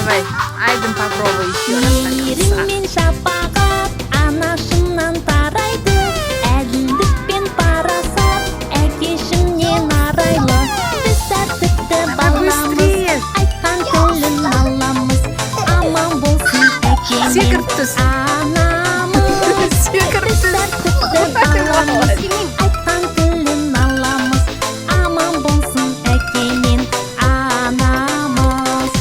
Давай, Айдын попробуй еще раз до конца. Мейіріммен шапағат анашымнан тарайды, әділдік пен парасат әкешімнен арайлы. Біз тәртіпті баламыз, быстрее. айтқан тілін аламыз, аман болсын әкемен Секіріп түс. анамыз. Секіріп Біз түс. тәртіпті баламыз, айтқан тілін аламыз, аман болсын әкемен анамыз.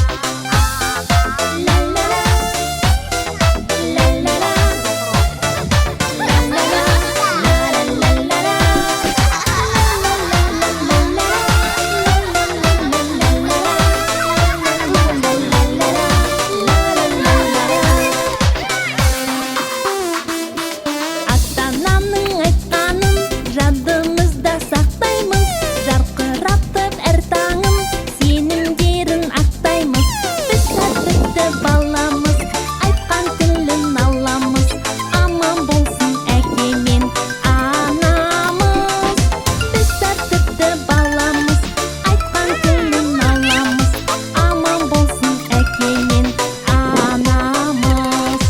Ата-анамның айтқанын жадымызда сақтаймыз, жарқыратып әр таңын сенімдерін ақтаймыз. Біз тәртіпті баламыз, айтқан тілін аламыз, аман болсын әкемен анамыз. Біз тәртіпті баламыз, айтқан тілін аламыз, аман болсын әкемен анамыз.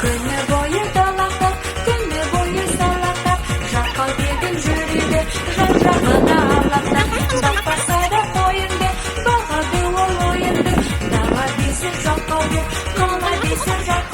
Күні бойы далақта, күні бойы салақта, жаққа келген жүреді, жан-жағына алақта. Бақпаса да қойынды, бағады ол ойынды, дала дейсің жаққа деп, қала дейсің жаққа.